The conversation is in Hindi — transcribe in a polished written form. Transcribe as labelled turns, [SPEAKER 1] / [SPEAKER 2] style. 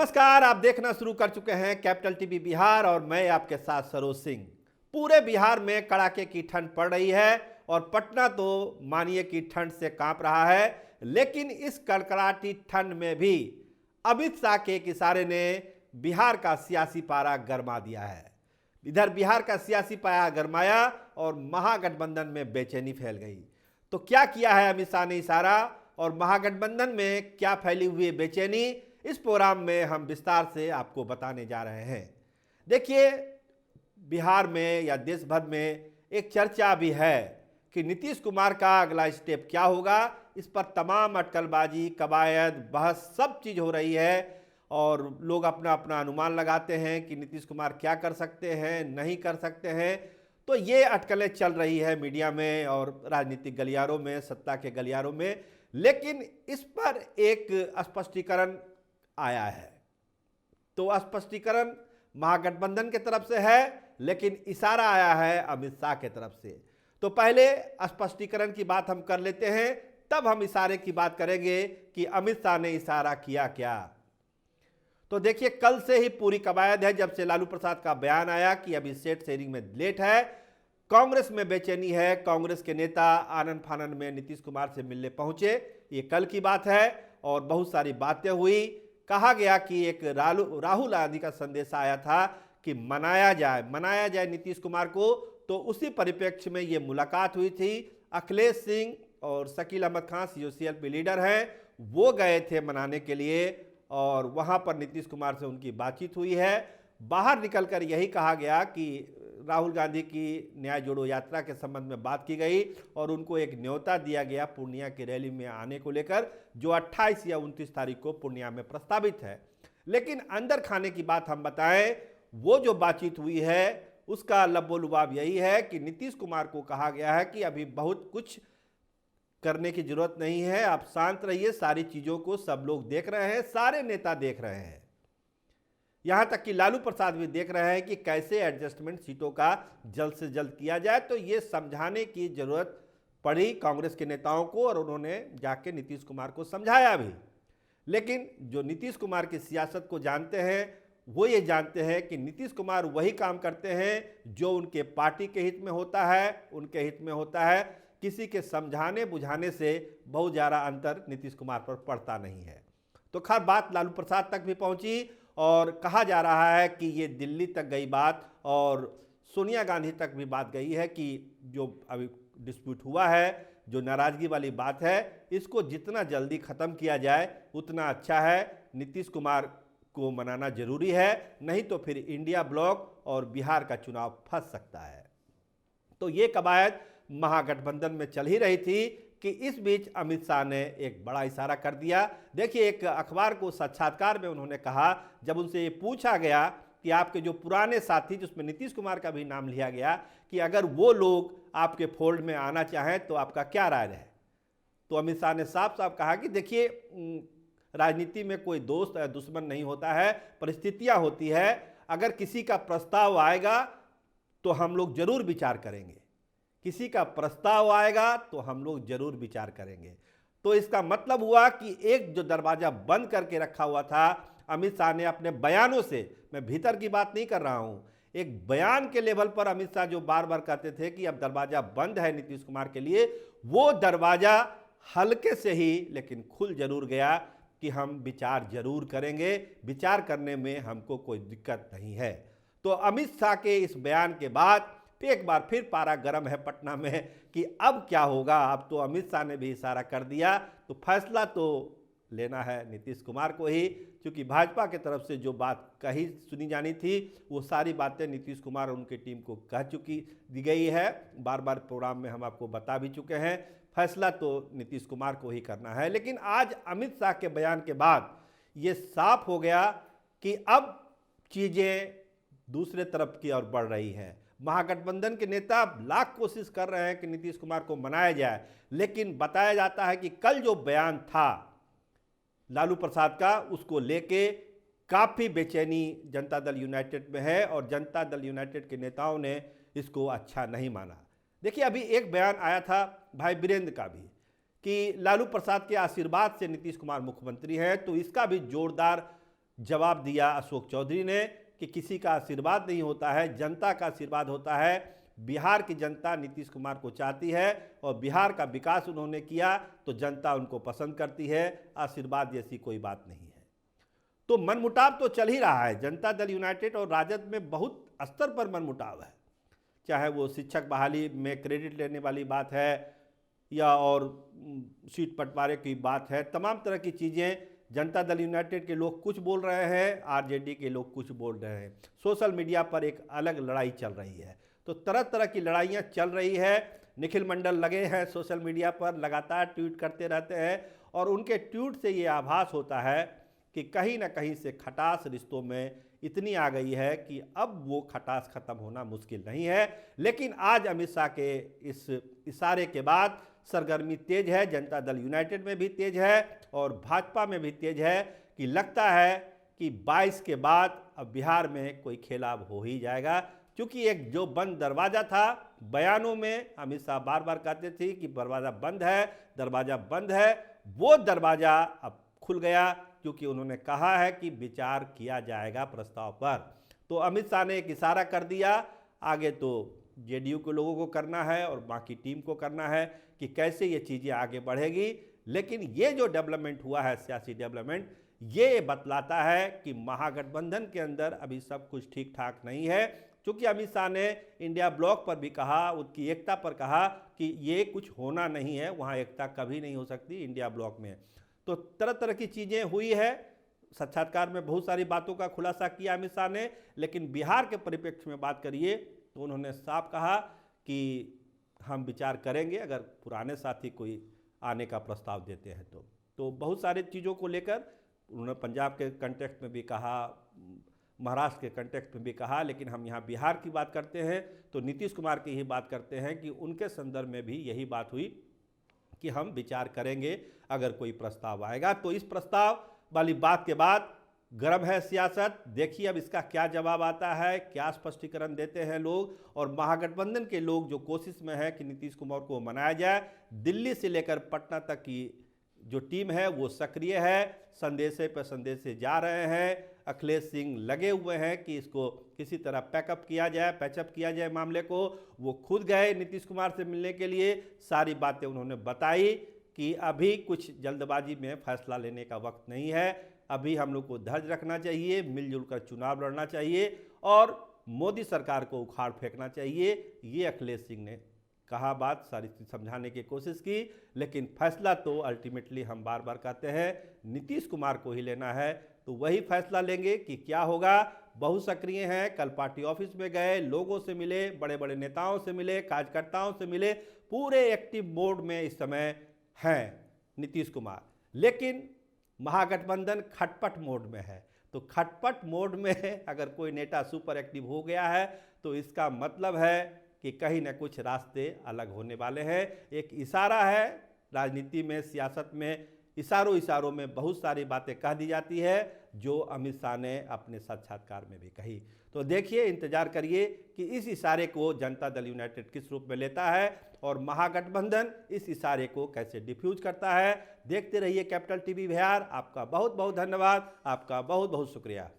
[SPEAKER 1] नमस्कार, आप देखना शुरू कर चुके हैं कैपिटल टीवी बिहार और मैं आपके साथ सरोज सिंह। पूरे बिहार में कड़ाके की ठंड पड़ रही है और पटना तो मानिए कि ठंड से कांप रहा है। लेकिन इस कड़कड़ाती ठंड में भी अमित शाह के एक इशारे ने बिहार का सियासी पारा गरमा दिया है। इधर बिहार का सियासी पारा गरमाया और महागठबंधन में बेचैनी फैल गई। तो क्या किया है अमित शाह ने इशारा और महागठबंधन में क्या फैली हुई बेचैनी, इस प्रोग्राम में हम विस्तार से आपको बताने जा रहे हैं। देखिए, बिहार में या देश भर में एक चर्चा भी है कि नीतीश कुमार का अगला स्टेप क्या होगा। इस पर तमाम अटकलबाजी, कवायद, बहस सब चीज़ हो रही है और लोग अपना अपना अनुमान लगाते हैं कि नीतीश कुमार क्या कर सकते हैं, नहीं कर सकते हैं। तो ये अटकलें चल रही है मीडिया में और राजनीतिक गलियारों में, सत्ता के गलियारों में। लेकिन इस पर एक स्पष्टीकरण आया है। तो स्पष्टीकरण महागठबंधन की तरफ से है, लेकिन इशारा आया है अमित शाह की तरफ से। तो पहले स्पष्टीकरण की बात हम कर लेते हैं, तब हम इशारे की बात करेंगे कि अमित शाह ने इशारा किया क्या। तो देखिए, कल से ही पूरी कवायद है, जब से लालू प्रसाद का बयान आया कि अभी सेट शेयरिंग में लेट है। कांग्रेस में बेचैनी है। कांग्रेस के नेता आनन फानन में नीतीश कुमार से मिलने पहुंचे, ये कल की बात है और बहुत सारी बातें हुई। कहा गया कि एक राहुल गांधी का संदेश आया था कि मनाया जाए नीतीश कुमार को। तो उसी परिप्रेक्ष्य में ये मुलाकात हुई थी। अखिलेश सिंह और शकील अहमद खान सीओसीएल लीडर हैं, वो गए थे मनाने के लिए और वहाँ पर नीतीश कुमार से उनकी बातचीत हुई है। बाहर निकलकर यही कहा गया कि राहुल गांधी की न्याय जोड़ो यात्रा के संबंध में बात की गई और उनको एक न्योता दिया गया पूर्णिया की रैली में आने को लेकर, जो 28 या 29 तारीख को पूर्णिया में प्रस्तावित है। लेकिन अंदर खाने की बात हम बताएं, वो जो बातचीत हुई है उसका लबोलुबाब यही है कि नीतीश कुमार को कहा गया है कि अभी बहुत कुछ करने की जरूरत नहीं है, आप शांत रहिए, सारी चीज़ों को सब लोग देख रहे हैं, सारे नेता देख रहे हैं। यहां तक कि लालू प्रसाद भी देख रहे हैं कि कैसे एडजस्टमेंट सीटों का जल्द से जल्द किया जाए। तो ये समझाने की जरूरत पड़ी कांग्रेस के नेताओं को और उन्होंने जाके नीतीश कुमार को समझाया भी। लेकिन जो नीतीश कुमार की सियासत को जानते हैं वो ये जानते हैं कि नीतीश कुमार वही काम करते हैं जो उनके पार्टी के हित में होता है, उनके हित में होता है। किसी के समझाने बुझाने से बहुत ज़्यादा अंतर नीतीश कुमार पर पड़ता नहीं है। तो खैर, बात लालू प्रसाद तक भी पहुंची और कहा जा रहा है कि ये दिल्ली तक गई बात और सोनिया गांधी तक भी बात गई है कि जो अभी डिस्प्यूट हुआ है, जो नाराज़गी वाली बात है, इसको जितना जल्दी ख़त्म किया जाए उतना अच्छा है। नीतीश कुमार को मनाना जरूरी है, नहीं तो फिर इंडिया ब्लॉक और बिहार का चुनाव फंस सकता है। तो ये कवायद महागठबंधन में चल ही रही थी कि इस बीच अमित शाह ने एक बड़ा इशारा कर दिया। देखिए, एक अखबार को साक्षात्कार में उन्होंने कहा, जब उनसे ये पूछा गया कि आपके जो पुराने साथी, जिसमें नीतीश कुमार का भी नाम लिया गया, कि अगर वो लोग आपके फोल्ड में आना चाहें तो आपका क्या राय है। तो अमित शाह ने साफ साफ कहा कि देखिए, राजनीति में कोई दोस्त या दुश्मन नहीं होता है, परिस्थितियां होती है। अगर किसी का प्रस्ताव आएगा तो हम लोग जरूर विचार करेंगे, किसी का प्रस्ताव आएगा तो हम लोग जरूर विचार करेंगे। तो इसका मतलब हुआ कि एक जो दरवाजा बंद करके रखा हुआ था, अमित शाह ने अपने बयानों से, मैं भीतर की बात नहीं कर रहा हूं, एक बयान के लेवल पर अमित शाह जो बार बार कहते थे कि अब दरवाजा बंद है नीतीश कुमार के लिए, वो दरवाजा हल्के से ही लेकिन खुल जरूर गया कि हम विचार जरूर करेंगे, विचार करने में हमको कोई दिक्कत नहीं है। तो अमित शाह के इस बयान के बाद एक बार फिर पारा गर्म है पटना में कि अब क्या होगा। अब तो अमित शाह ने भी इशारा कर दिया, तो फैसला तो लेना है नीतीश कुमार को ही, क्योंकि भाजपा की तरफ से जो बात कही सुनी जानी थी वो सारी बातें नीतीश कुमार और उनकी टीम को कह चुकी दी गई है। बार बार प्रोग्राम में हम आपको बता भी चुके हैं, फैसला तो नीतीश कुमार को ही करना है। लेकिन आज अमित शाह के बयान के बाद ये साफ हो गया कि अब चीज़ें दूसरे तरफ की ओर बढ़ रही हैं। महागठबंधन के नेता लाख कोशिश कर रहे हैं कि नीतीश कुमार को मनाया जाए, लेकिन बताया जाता है कि कल जो बयान था लालू प्रसाद का, उसको लेके काफ़ी बेचैनी जनता दल यूनाइटेड में है और जनता दल यूनाइटेड के नेताओं ने इसको अच्छा नहीं माना। देखिए, अभी एक बयान आया था भाई वीरेंद्र का भी कि लालू प्रसाद के आशीर्वाद से नीतीश कुमार मुख्यमंत्री हैं, तो इसका भी जोरदार जवाब दिया अशोक चौधरी ने कि किसी का आशीर्वाद नहीं होता है, जनता का आशीर्वाद होता है। बिहार की जनता नीतीश कुमार को चाहती है और बिहार का विकास उन्होंने किया तो जनता उनको पसंद करती है। आशीर्वाद जैसी कोई बात नहीं है। तो मनमुटाव तो चल ही रहा है। जनता दल यूनाइटेड और राजद में बहुत स्तर पर मनमुटाव है, चाहे वो शिक्षक बहाली में क्रेडिट लेने वाली बात है या और सीट बंटवारे की बात है। तमाम तरह की चीज़ें जनता दल यूनाइटेड के लोग कुछ बोल रहे हैं, आरजेडी के लोग कुछ बोल रहे हैं। सोशल मीडिया पर एक अलग लड़ाई चल रही है। तो तरह तरह की लड़ाइयाँ चल रही है। निखिल मंडल लगे हैं सोशल मीडिया पर, लगातार ट्वीट करते रहते हैं और उनके ट्वीट से ये आभास होता है कि कहीं ना कहीं से खटास रिश्तों में इतनी आ गई है कि अब वो खटास खत्म होना मुश्किल नहीं है। लेकिन आज अमित शाह के इस इशारे के बाद सरगर्मी तेज है, जनता दल यूनाइटेड में भी तेज है और भाजपा में भी तेज है कि लगता है कि 22 के बाद अब बिहार में कोई खेलाब हो ही जाएगा। क्योंकि एक जो बंद दरवाज़ा था, बयानों में अमित शाह बार बार कहते थे कि दरवाज़ा बंद है, दरवाज़ा बंद है, वो दरवाज़ा अब खुल गया क्योंकि उन्होंने कहा है कि विचार किया जाएगा प्रस्ताव पर। तो अमित शाह ने एक इशारा कर दिया, आगे तो जेडीयू के लोगों को करना है और बाकी टीम को करना है कि कैसे ये चीज़ें आगे बढ़ेगी। लेकिन ये जो डेवलपमेंट हुआ है, सियासी डेवलपमेंट, ये बतलाता है कि महागठबंधन के अंदर अभी सब कुछ ठीक ठाक नहीं है। क्योंकि अमित शाह ने इंडिया ब्लॉक पर भी कहा, उसकी एकता पर कहा कि ये कुछ होना नहीं है, वहाँ एकता कभी नहीं हो सकती इंडिया ब्लॉक में। तो तरह तरह की चीज़ें हुई है। साक्षात्कार में बहुत सारी बातों का खुलासा किया अमित शाह ने, लेकिन बिहार के परिप्रेक्ष्य में बात करिए तो उन्होंने साफ कहा कि हम विचार करेंगे अगर पुराने साथी कोई आने का प्रस्ताव देते हैं तो बहुत सारी चीज़ों को लेकर उन्होंने पंजाब के कंटेक्स्ट में भी कहा, महाराष्ट्र के कंटेक्स्ट में भी कहा। लेकिन हम यहाँ बिहार की बात करते हैं तो नीतीश कुमार की ही बात करते हैं कि उनके संदर्भ में भी यही बात हुई कि हम विचार करेंगे अगर कोई प्रस्ताव आएगा। तो इस प्रस्ताव वाली बात के बाद गर्म है सियासत। देखिए अब इसका क्या जवाब आता है, क्या स्पष्टीकरण देते हैं लोग। और महागठबंधन के लोग जो कोशिश में है कि नीतीश कुमार को मनाया जाए, दिल्ली से लेकर पटना तक की जो टीम है वो सक्रिय है, संदेशे पर संदेशे जा रहे हैं। अखिलेश सिंह लगे हुए हैं कि इसको किसी तरह पैचअप किया जाए मामले को। वो खुद गए नीतीश कुमार से मिलने के लिए, सारी बातें उन्होंने बताई कि अभी कुछ जल्दबाजी में फैसला लेने का वक्त नहीं है, अभी हम लोग को धैर्य रखना चाहिए, मिलजुल कर चुनाव लड़ना चाहिए और मोदी सरकार को उखाड़ फेंकना चाहिए। ये अखिलेश सिंह ने कहा, बात सारी चीज़ समझाने की कोशिश की। लेकिन फैसला तो अल्टीमेटली हम बार बार कहते हैं नीतीश कुमार को ही लेना है। तो वही फैसला लेंगे कि क्या होगा। बहुत सक्रिय हैं, कल पार्टी ऑफिस में गए, लोगों से मिले, बड़े बड़े नेताओं से मिले, कार्यकर्ताओं से मिले, पूरे एक्टिव मोड में इस समय हैं नीतीश कुमार। लेकिन महागठबंधन खटपट मोड में है। तो खटपट मोड में अगर कोई नेता सुपर एक्टिव हो गया है तो इसका मतलब है कि कहीं ना कुछ रास्ते अलग होने वाले हैं। एक इशारा है, राजनीति में, सियासत में इशारों में बहुत सारी बातें कह दी जाती है, जो अमित शाह ने अपने साक्षात्कार में भी कही। तो देखिए, इंतजार करिए कि इस इशारे को जनता दल यूनाइटेड किस रूप में लेता है और महागठबंधन इस इशारे को कैसे डिफ्यूज करता है। देखते रहिए कैपिटल टीवी बिहार। आपका बहुत बहुत धन्यवाद, आपका बहुत बहुत शुक्रिया।